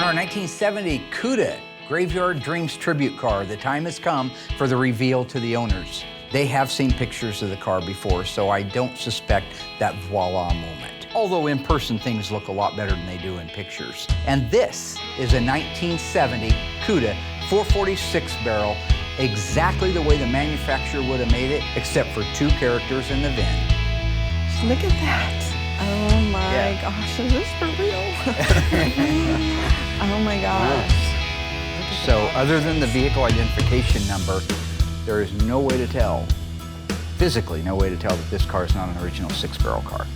our 1970 Cuda Graveyard Dreams tribute car, the time has come for the reveal to the owners. They have seen pictures of the car before, so I don't suspect that voila moment. Although in person things look a lot better than they do in pictures. And this is a 1970 Cuda 446 barrel, exactly the way the manufacturer would have made it, except for 2 characters in the VIN. Look at that. Oh my gosh, is this for real? Oh my gosh. So other than the vehicle identification number, there is no way to tell, physically no way to tell that this car is not an original 6-barrel car.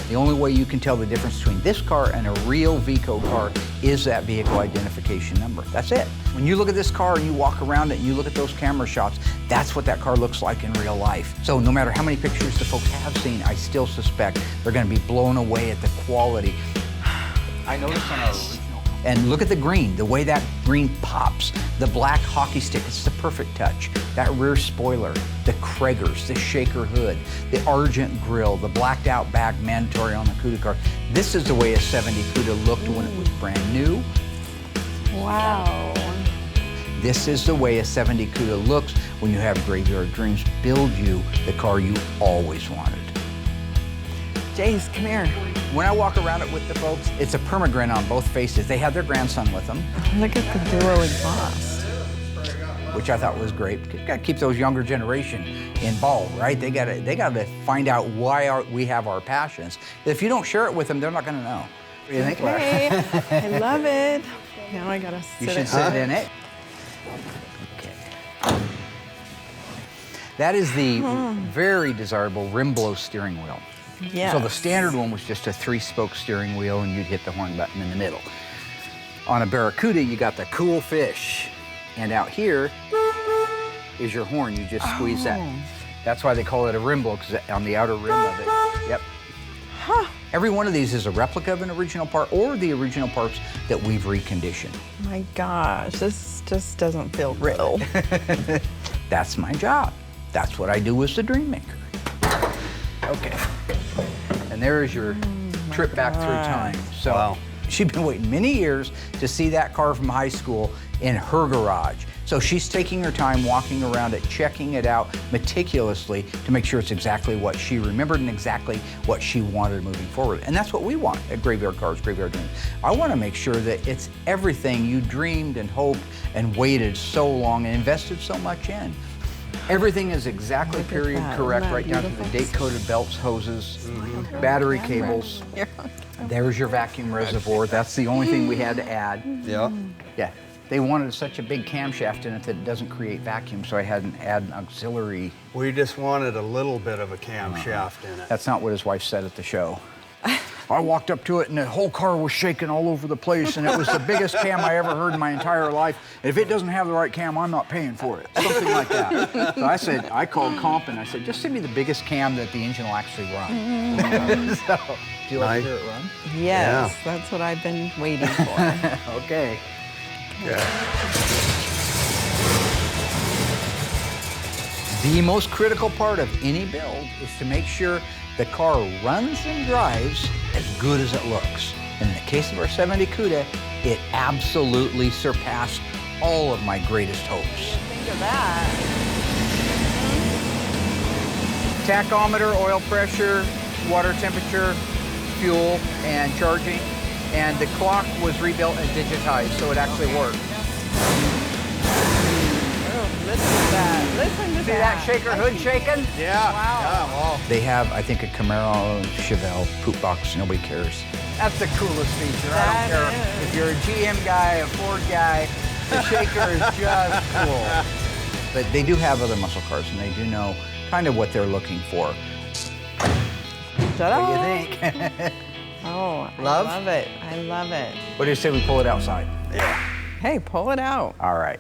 The only way you can tell the difference between this car and a real VICO car is that vehicle identification number. That's it. When you look at this car and you walk around it and you look at those camera shots, that's what that car looks like in real life. So no matter how many pictures the folks have seen, I still suspect they're going to be blown away at the quality. I noticed on our original. And look at the green, the way that green pops. The black hockey stick, it's the perfect touch. That rear spoiler, the Kragers, the shaker hood, the Argent grille, the blacked out back, mandatory on the Cuda car. This is the way a 70 Cuda looked when it was brand new. Wow. This is the way a 70 Cuda looks when you have Graveyard Dreams build you the car you always wanted. Jace, come here. When I walk around it with the folks, it's a permagrin on both faces. They have their grandson with them. Look at the duo exhaust. Which I thought was great. You gotta keep those younger generation involved, right? They gotta find out why we have our passions. If you don't share it with them, they're not gonna know. What do you think, Laura? I love it. Now I gotta sit You should sit in it. Okay. That is the very desirable rim blow steering wheel. Yes. So the standard one was just a 3-spoke steering wheel and you'd hit the horn button in the middle. On a Barracuda, you got the cool fish. And out here is your horn. You just squeeze that. That's why they call it a rim blow, because on the outer rim of it. Yep. Huh. Every one of these is a replica of an original part or the original parts that we've reconditioned. My gosh, this just doesn't feel real. That's my job. That's what I do as the dream maker. Okay. And there is your trip back through time. So wow. She's been waiting many years to see that car from high school in her garage. So she's taking her time walking around it, checking it out meticulously to make sure it's exactly what she remembered and exactly what she wanted moving forward. And that's what we want at Graveyard Cars, Graveyard Dreams. I want to make sure that it's everything you dreamed and hoped and waited so long and invested so much in. Everything is exactly period correct, right down to the date-coded belts, hoses, battery cables. There's your vacuum reservoir. That's the only thing we had to add. Yeah. Yeah. They wanted such a big camshaft in it that it doesn't create vacuum, so I had to add an auxiliary. We just wanted a little bit of a camshaft in it. That's not what his wife said at the show. I walked up to it and the whole car was shaking all over the place and it was the biggest cam I ever heard in my entire life. And if it doesn't have the right cam, I'm not paying for it. Something like that. So I called Comp and I said, just send me the biggest cam that the engine will actually run. So, do you like to hear it run? Yes, that's what I've been waiting for. Okay. The most critical part of any build is to make sure the car runs and drives as good as it looks. And in the case of our 70 Cuda, it absolutely surpassed all of my greatest hopes. Think of that. Tachometer, oil pressure, water temperature, fuel, and charging. And the clock was rebuilt and digitized, so it actually worked. Oh, listen to that. Listen to See that shaker hood shaking? Yeah. Wow. Yeah, well. They have, I think, a Camaro Chevelle poop box. Nobody cares. That's the coolest feature. I don't care if you're a GM guy, a Ford guy. The shaker is just cool. But they do have other muscle cars, and they do know kind of what they're looking for. Ta-da. What do you think? Oh, Love? I love it. I love it. What do you say we pull it outside? Yeah. Hey, pull it out. All right.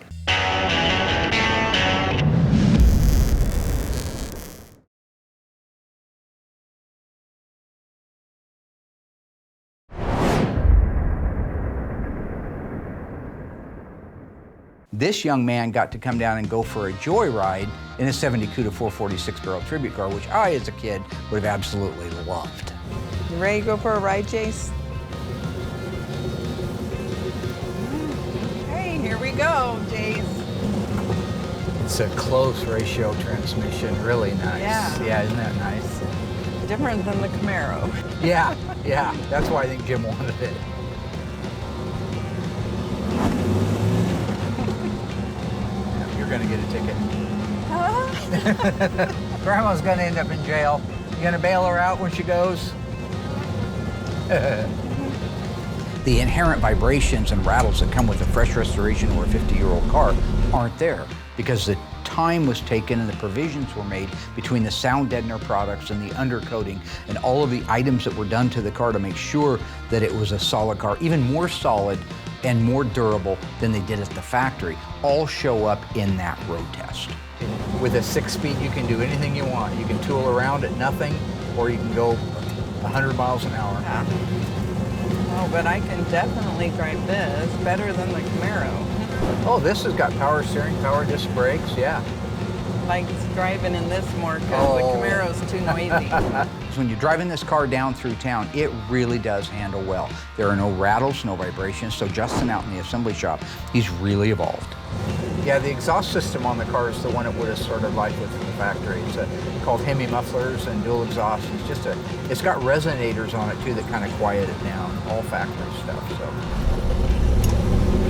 This young man got to come down and go for a joyride in a 70 Cuda 446 barrel tribute car, which I, as a kid, would have absolutely loved. You ready to go for a ride, Jace? go, Jace. It's a close ratio transmission, really nice. Yeah. Isn't that nice? Different than the Camaro. Yeah, that's why I think Jim wanted it. You're gonna get a ticket. Grandma's gonna end up in jail. You gonna bail her out when she goes? The inherent vibrations and rattles that come with a fresh restoration or a 50-year-old car aren't there because the time was taken and the provisions were made between the sound deadener products and the undercoating and all of the items that were done to the car to make sure that it was a solid car, even more solid and more durable than they did at the factory, all show up in that road test. With a 6-speed, you can do anything you want. You can tool around at nothing, or you can go 100 miles an hour. Yeah. Oh, but I can definitely drive this better than the Camaro. Oh, this has got power steering, power disc brakes, yeah. Like driving in this more because the Oh. Camaro's too noisy. When you're driving this car down through town, it really does handle well. There are no rattles, no vibrations, so Justin out in the assembly shop, he's really evolved. Yeah, the exhaust system on the car is the one it would have started life with from the factory. It's called Hemi mufflers and dual exhaust. It's got resonators on it too that kind of quiet it down, all factory stuff, so.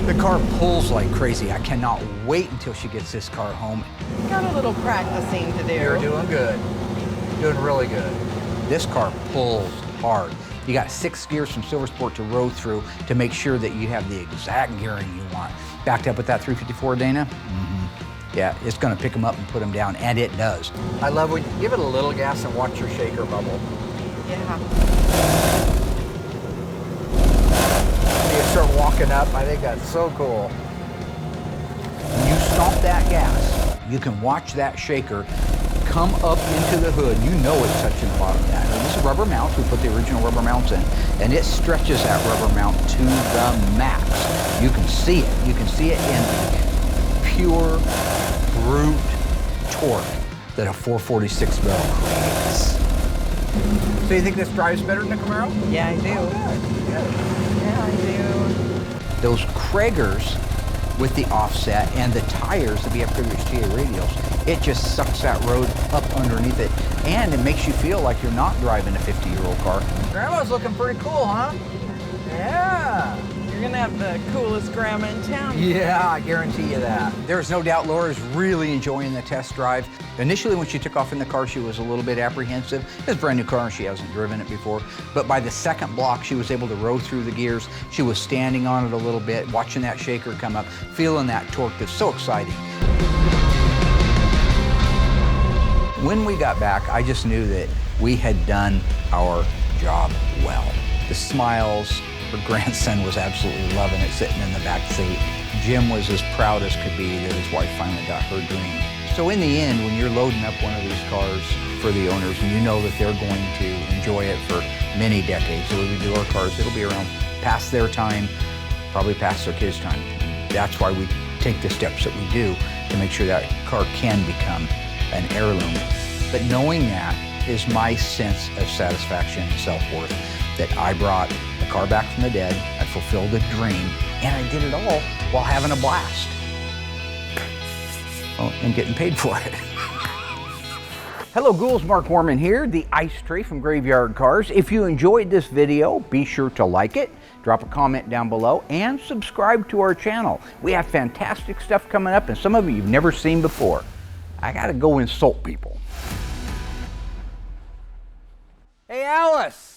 The car pulls like crazy. I cannot wait until she gets this car home. Got a little practicing to do. You're doing good. Doing really good. This car pulls hard. You got 6 gears from Silver Sport to row through to make sure that you have the exact gearing you want. Backed up with that 354 Dana? Yeah, it's gonna pick them up and put them down, and it does. I love when you give it a little gas and watch your shaker bubble. Yeah. You start walking up, I think that's so cool. When you stomp that gas, you can watch that shaker come up into the hood. You know it's touching the bottom of that. And this is rubber mounts. We put the original rubber mounts in, and it stretches that rubber mount to the max. You can see it. You can see it in the pure, brute torque that a 446 barrel creates. So you think this drives better than the Camaro? Yeah, I do. Yeah, I do. Those Kragers with the offset and the tires, the BF Kragers TA radials, it just sucks that road up underneath it, and it makes you feel like you're not driving a 50-year-old car. Grandma's looking pretty cool, huh? Yeah. You're gonna have the coolest grandma in town. Yeah, I guarantee you that. There's no doubt Laura's really enjoying the test drive. Initially, when she took off in the car, she was a little bit apprehensive. It's a brand new car and she hasn't driven it before. But by the second block, she was able to row through the gears. She was standing on it a little bit, watching that shaker come up, feeling that torque. That's so exciting. When we got back, I just knew that we had done our job well. The smiles, her grandson was absolutely loving it, sitting in the back seat. Jim was as proud as could be that his wife finally got her dream. So in the end, when you're loading up one of these cars for the owners and you know that they're going to enjoy it for many decades, the way we do our cars, it'll be around past their time, probably past their kids' time. That's why we take the steps that we do to make sure that car can become an heirloom. But knowing that is my sense of satisfaction and self-worth, that I brought a car back from the dead, I fulfilled a dream, and I did it all while having a blast. Oh, and getting paid for it. Hello Ghouls, Mark Warman here, the ice tray from Graveyard Cars. If you enjoyed this video, be sure to like it, drop a comment down below, and subscribe to our channel. We have fantastic stuff coming up, and some of it you've never seen before. I gotta go insult people. Hey Alice!